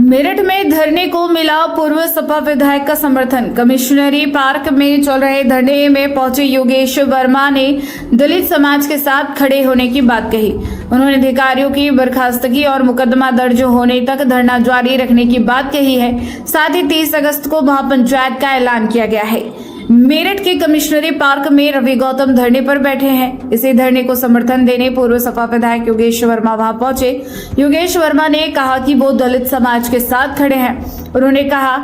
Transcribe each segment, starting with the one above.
मेरठ में धरने को मिला पूर्व सपा विधायक का समर्थन। कमिश्नरी पार्क में चल रहे धरने में पहुंचे योगेश वर्मा ने दलित समाज के साथ खड़े होने की बात कही। उन्होंने अधिकारियों की बर्खास्तगी और मुकदमा दर्ज होने तक धरना जारी रखने की बात कही है। साथ ही 30 अगस्त को महापंचायत का ऐलान किया गया है। मेरठ के कमिश्नरी पार्क में रवि गौतम धरने पर बैठे हैं। इसी धरने को समर्थन देने पूर्व सपा विधायक योगेश वर्मा वहां पहुंचे। योगेश वर्मा ने कहा कि वो दलित समाज के साथ खड़े हैं। उन्होंने कहा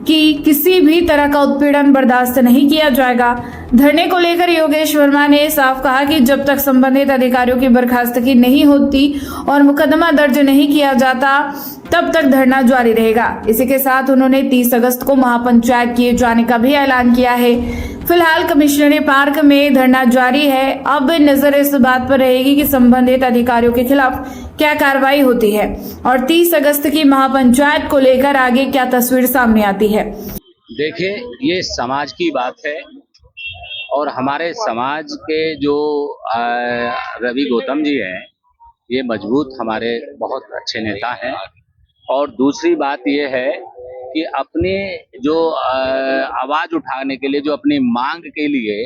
कि किसी भी तरह का उत्पीड़न बर्दाश्त नहीं किया जाएगा। धरने को लेकर योगेश वर्मा ने साफ कहा कि जब तक संबंधित अधिकारियों की बर्खास्तगी नहीं होती और मुकदमा दर्ज नहीं किया जाता तब तक धरना जारी रहेगा। इसी के साथ उन्होंने 30 अगस्त को महापंचायत किए जाने का भी ऐलान किया है। फिलहाल कमिश्नरी पार्क में धरना जारी है। अब नजर इस बात पर रहेगी कि संबंधित अधिकारियों के खिलाफ क्या कार्रवाई होती है और 30 अगस्त की महापंचायत को लेकर आगे क्या तस्वीर सामने आती है। देखिए, ये समाज की बात है और हमारे समाज के जो रवि गौतम जी हैं, ये मजबूत हमारे बहुत अच्छे नेता हैं। और दूसरी बात ये है कि अपने जो आवाज उठाने के लिए, जो अपनी मांग के लिए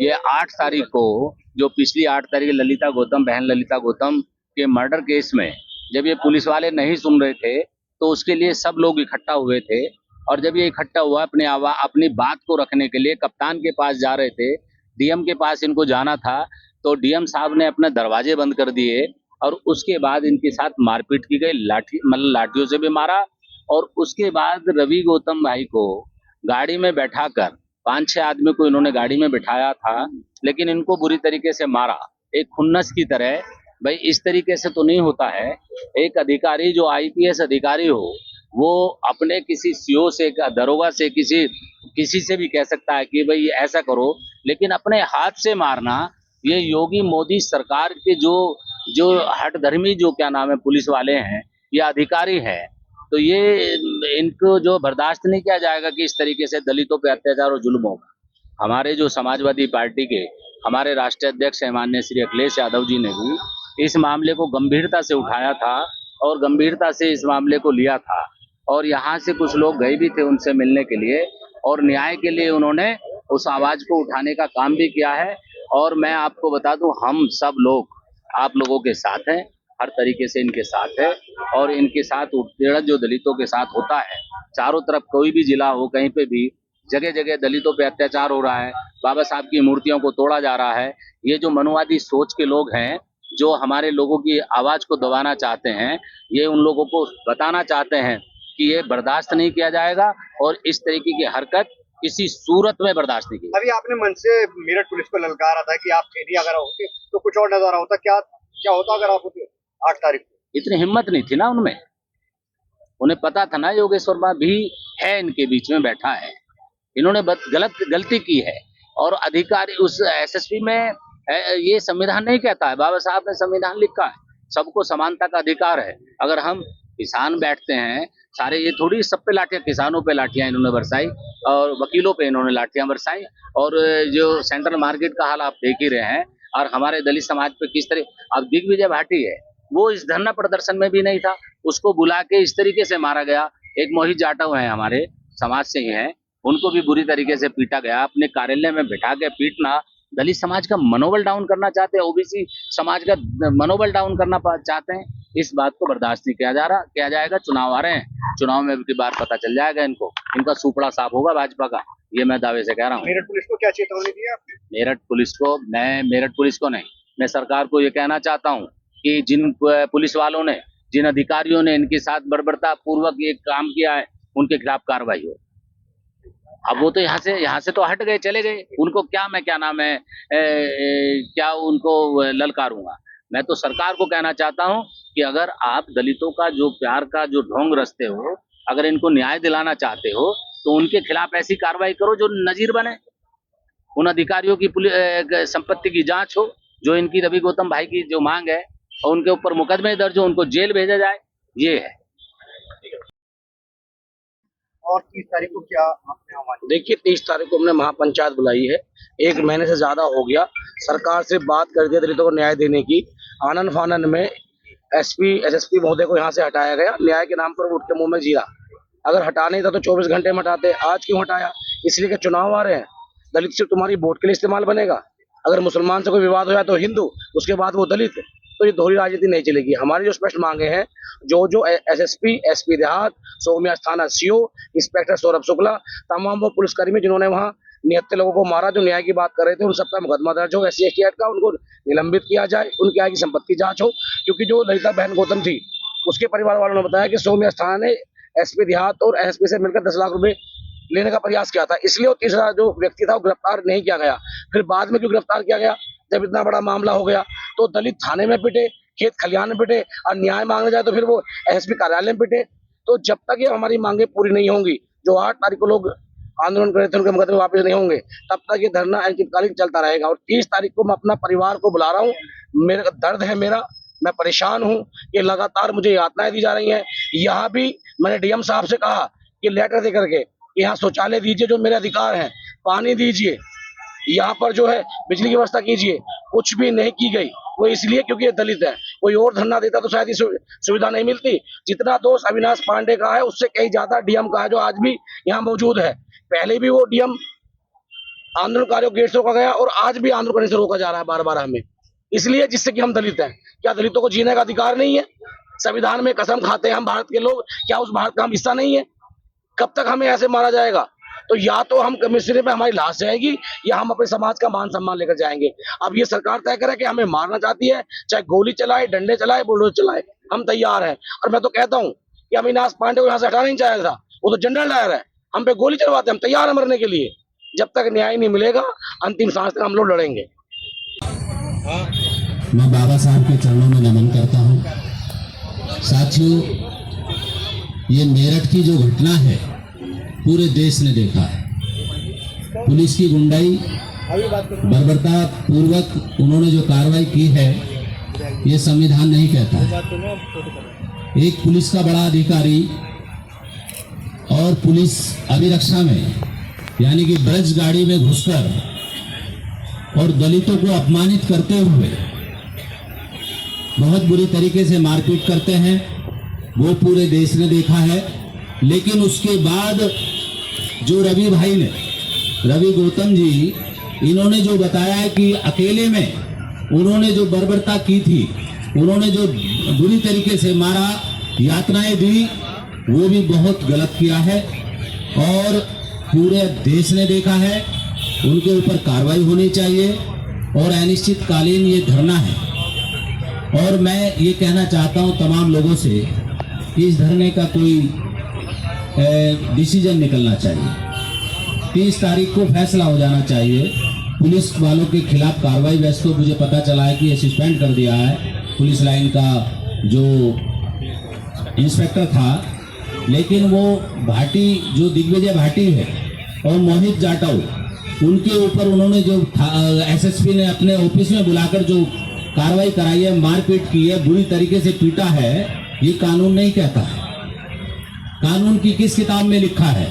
ये 8 तारीख को, जो पिछली 8 तारीख ललिता गौतम, बहन ललिता गौतम के मर्डर केस में जब ये पुलिस वाले नहीं सुन रहे थे तो उसके लिए सब लोग इकट्ठा हुए थे। और जब ये इकट्ठा हुआ अपनी बात को रखने के लिए कप्तान के पास जा रहे थे, डीएम के पास इनको जाना था, तो डीएम साहब ने अपने दरवाजे बंद कर दिए और उसके बाद इनके साथ मारपीट की गई। लाठियों से भी मारा। और उसके बाद रवि गौतम भाई को गाड़ी में बैठाकर 5-6 आदमी को इन्होंने गाड़ी में बिठाया था, लेकिन इनको बुरी तरीके से मारा, एक खुन्नस की तरह। भाई, इस तरीके से तो नहीं होता है। एक अधिकारी जो आईपीएस अधिकारी हो, वो अपने किसी सीओ से, दरोगा से, किसी से भी कह सकता है कि भाई ऐसा करो, लेकिन अपने हाथ से मारना, ये योगी मोदी सरकार के जो हठधर्मी, जो क्या नाम है, पुलिस वाले हैं या अधिकारी हैं, तो ये इनको जो बर्दाश्त नहीं किया जाएगा कि इस तरीके से दलितों पे अत्याचार और जुल्म होगा। हमारे जो समाजवादी पार्टी के हमारे राष्ट्रीय अध्यक्ष माननीय श्री अखिलेश यादव जी ने भी इस मामले को गंभीरता से उठाया था और गंभीरता से इस मामले को लिया था। और यहाँ से कुछ लोग गए भी थे उनसे मिलने के लिए और न्याय के लिए उन्होंने उस आवाज को उठाने का काम भी किया है। और मैं आपको बता दूं, हम सब लोग आप लोगों के साथ हैं, हर तरीके से इनके साथ है। और इनके साथ उत्पीड़न जो दलितों के साथ होता है, चारों तरफ कोई भी जिला हो, कहीं पे भी जगह जगह दलितों पे अत्याचार हो रहा है, बाबा साहब की मूर्तियों को तोड़ा जा रहा है। ये जो मनुवादी सोच के लोग हैं, जो हमारे लोगों की आवाज को दबाना चाहते हैं, ये उन लोगों को बताना चाहते हैं कि ये बर्दाश्त नहीं किया जाएगा और इस तरीके की हरकत किसी सूरत में बर्दाश्त नहीं की। अभी आपने मन से मेरठ पुलिस को ललकारा था कि आप फेरी अगर होते तो कुछ और नजारा होता, क्या होता अगर आप होते 8 तारीख को? इतनी हिम्मत नहीं थी ना उनमें। उन्हें पता था ना योगेश वर्मा भी है, इनके बीच में बैठा है, इन्होंने गलती की है। और अधिकारी उस एसएसपी में ये संविधान नहीं कहता है, बाबा साहब ने संविधान लिखा है, सबको समानता का अधिकार है। अगर हम किसान बैठते हैं सारे, ये थोड़ी सब पे लाठियां, किसानों पे लाठियां इन्होंने बरसाई और वकीलों पे इन्होंने लाठियां बरसाई। और जो सेंट्रल मार्केट का हाल आप देख ही रहे हैं। और हमारे दलित समाज पे किस तरह, अब दिग्विजय भाटी है, वो इस धरना प्रदर्शन में भी नहीं था, उसको बुला के इस तरीके से मारा गया। एक मोहित जाटव है, हमारे समाज से ही है, उनको भी बुरी तरीके से पीटा गया। अपने कार्यालय में बिठा के पीटना, दलित समाज का मनोबल डाउन करना चाहते हैं, ओबीसी समाज का मनोबल डाउन करना चाहते हैं। इस बात को बर्दाश्त नहीं किया जाएगा। चुनाव आ रहे हैं, चुनाव में की बार पता चल जाएगा इनको, इनका सुपड़ा साफ होगा भाजपा का, ये मैं दावे से कह रहा हूँ। मेरठ पुलिस को क्या चेतावनी दी आपने? मेरठ पुलिस को नहीं, मैं सरकार को ये कहना चाहता हूँ कि जिन पुलिस वालों ने, जिन अधिकारियों ने इनके साथ बर्बरता पूर्वक ये काम किया है, उनके खिलाफ कार्रवाई हो। अब वो तो यहाँ से तो हट गए, चले गए, उनको क्या नाम है, क्या उनको ललकारूंगा। मैं तो सरकार को कहना चाहता हूँ कि अगर आप दलितों का जो प्यार का जो ढोंग रचते हो, अगर इनको न्याय दिलाना चाहते हो, तो उनके खिलाफ ऐसी कार्रवाई करो जो नजीर बने। उन अधिकारियों की संपत्ति की जांच हो, जो इनकी रवि गौतम भाई की जो मांग है, और उनके ऊपर मुकदमे दर्ज हो, उनको जेल भेजा जाए, ये है। और 30 तारीख को क्या आपने आह्वान? देखिए, 30 तारीख को हमने महापंचायत बुलाई है। 1 महीने से ज्यादा हो गया, सरकार से बात कर दी दलितों को न्याय देने की। आनन फानन में एसपी एसएसपी महोदय को यहाँ से हटाया गया। न्याय के नाम पर वो उठ के मुंह में जीरा। अगर हटाने था तो 24 घंटे में हटाते, आज क्यों हटाया? इसलिए कि चुनाव आ रहे हैं, दलित सिर्फ तुम्हारी वोट के लिए इस्तेमाल बनेगा। अगर मुसलमान से कोई विवाद हो जाए तो हिंदू, उसके बाद वो दलित, तो ये दोहरी राजनीति नहीं चलेगी। हमारी जो स्पष्ट मांगे हैं, जो एसएसपी, एसपी देहात, सौम्या थाना सीओ, इंस्पेक्टर सौरभ शुक्ला, तमाम वो पुलिसकर्मी जिन्होंने वहाँ निहत्थे लोगों को मारा, जो न्याय की बात कर रहे थे, उन सबका मुकदमा दर्ज हो, SC ST एक्ट का, उनको निलंबित किया जाए, उनकी आय की संपत्ति जांच हो। क्योंकि जो ललिता बहन गौतम थी, उसके परिवार वालों ने बताया कि सौम्या थाना ने एसपी देहात और एसपी से मिलकर 10 लाख रुपए लेने का प्रयास किया था, इसलिए वो तीसरा जो व्यक्ति था वो गिरफ्तार नहीं किया गया। फिर बाद में क्यों गिरफ्तार किया गया? जब इतना बड़ा मामला हो गया तो दलित थाने में पिटे, खेत खलिहान में पिटे, और न्याय मांगने जाए तो फिर वो एसपी कार्यालय में पिटे। तो जब तक ये हमारी मांगे पूरी नहीं होंगी, जो 8 तारीख को लोग आंदोलन कर रहे थे, उनके मुकदमे वापस नहीं होंगे, तब तक ये धरना अनिश्चितकालीन चलता रहेगा। और 30 तारीख को मैं अपना परिवार को बुला रहा हूँ। मेरा दर्द है, मैं परेशान हूँ कि लगातार मुझे यातनाएं दी जा रही हैं। यहाँ भी मैंने डीएम साहब से कहा कि लेटर दे करके यहाँ शौचालय दीजिए, जो मेरे अधिकार हैं, पानी दीजिए, यहाँ पर जो है बिजली की व्यवस्था कीजिए, कुछ भी नहीं की गई। वो इसलिए क्योंकि ये दलित है। कोई और धरना देता तो शायद ये सुविधा नहीं मिलती। जितना दोष अविनाश पांडे का है, उससे कहीं ज्यादा डीएम का है, जो आज भी यहाँ मौजूद है। पहले भी वो डीएम आंदोलनकारियों गेट से रोका गया और आज भी आंदोलन करने से रोका जा रहा है बार बार हमें, इसलिए जिससे कि हम दलित हैं। क्या दलितों को जीने का अधिकार नहीं है? संविधान में कसम खाते हैं हम भारत के लोग, क्या उस भारत का हम हिस्सा नहीं है? कब तक हमें ऐसे मारा जाएगा? तो या तो हम कमिश्नरी में हमारी लाश जाएगी, या हम अपने समाज का मान सम्मान लेकर जाएंगे। अब ये सरकार तय करे कि हमें मारना चाहती है, चाहे गोली चलाए, डंडे चलाए, बुलडोजर चलाए, हम तैयार हैं। और मैं तो कहता हूँ कि अविनाश पांडे को यहाँ से हटाना नहीं चाहेगा था, वो तो जनरल डायर है, हम पे गोली चलवाते, हम तैयार है मरने के लिए। जब तक न्याय नहीं मिलेगा, अंतिम सांस तक हम लोग लड़ेंगे। मैं बाबा साहब के चरणों में नमन करता हूँ। साथियों, ये मेरठ की जो घटना है पूरे देश ने देखा है। पुलिस की गुंडाई, बर्बरता पूर्वक उन्होंने जो कार्रवाई की है, ये संविधान नहीं कहता है। एक पुलिस का बड़ा अधिकारी और पुलिस अभिरक्षा में, यानी कि ब्रज गाड़ी में घुसकर और दलितों को अपमानित करते हुए बहुत बुरी तरीके से मारपीट करते हैं, वो पूरे देश ने देखा है। लेकिन उसके बाद जो रवि भाई ने, रवि गौतम जी, इन्होंने जो बताया है कि अकेले में उन्होंने जो बर्बरता की थी, उन्होंने जो बुरी तरीके से मारा, यातनाएं दी, वो भी बहुत गलत किया है और पूरे देश ने देखा है। उनके ऊपर कार्रवाई होनी चाहिए और अनिश्चितकालीन ये धरना है। और मैं ये कहना चाहता हूँ तमाम लोगों से कि इस धरने का कोई डिसीजन निकलना चाहिए। 30 तारीख को फैसला हो जाना चाहिए। पुलिस वालों के खिलाफ कार्रवाई, वैसे तो मुझे पता चला है कि ये सस्पेंड कर दिया है पुलिस लाइन का जो इंस्पेक्टर था, लेकिन वो भाटी, जो दिग्विजय भाटी है और मोहित जाटव, उनके ऊपर उन्होंने जो SSP ने अपने ऑफिस में बुलाकर जो कार्रवाई कराई है, मारपीट की है, बुरी तरीके से पीटा है, ये कानून नहीं कहता है। कानून की किस किताब में लिखा है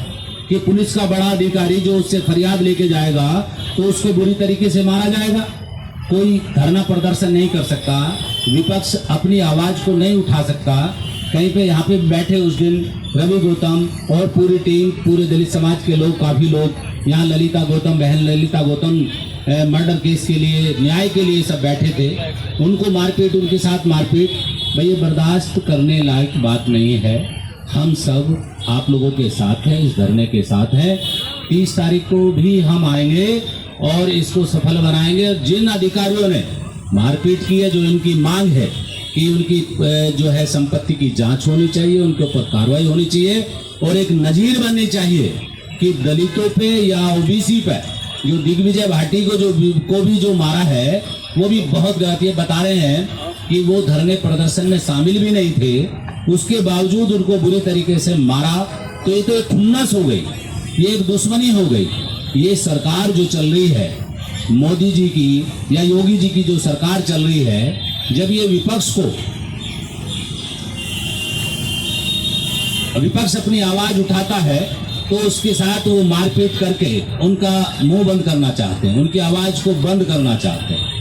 कि पुलिस का बड़ा अधिकारी जो उससे फरियाद लेके जाएगा तो उसको बुरी तरीके से मारा जाएगा? कोई धरना प्रदर्शन नहीं कर सकता, विपक्ष अपनी आवाज को नहीं उठा सकता। कहीं पे यहाँ पे बैठे उस दिन रवि गौतम और पूरी टीम, पूरे दलित समाज के लोग, काफी लोग यहाँ ललिता गौतम, बहन ललिता गौतम मर्डर केस के लिए, न्याय के लिए सब बैठे थे। उनको मारपीट, उनके साथ मारपीट, भाई ये बर्दाश्त करने लायक बात नहीं है। हम सब आप लोगों के साथ हैं, इस धरने के साथ हैं। 30 तारीख को भी हम आएंगे और इसको सफल बनाएंगे। जिन अधिकारियों ने मारपीट की है, जो इनकी मांग है कि उनकी जो है संपत्ति की जांच होनी चाहिए, उनके ऊपर कार्रवाई होनी चाहिए और एक नजीर बननी चाहिए कि दलितों पे या ओबीसी पे जो दिग्विजय भाटी को भी जो मारा है, वो भी बहुत गलत। ये बता रहे हैं कि वो धरने प्रदर्शन में शामिल भी नहीं थे, उसके बावजूद उनको बुरे तरीके से मारा। तो ये तो एक खुन्नस हो गई, ये एक दुश्मनी हो गई। ये सरकार जो चल रही है, मोदी जी की या योगी जी की जो सरकार चल रही है, जब ये विपक्ष अपनी आवाज उठाता है तो उसके साथ वो मारपीट करके उनका मुंह बंद करना चाहते हैं, उनकी आवाज को बंद करना चाहते हैं।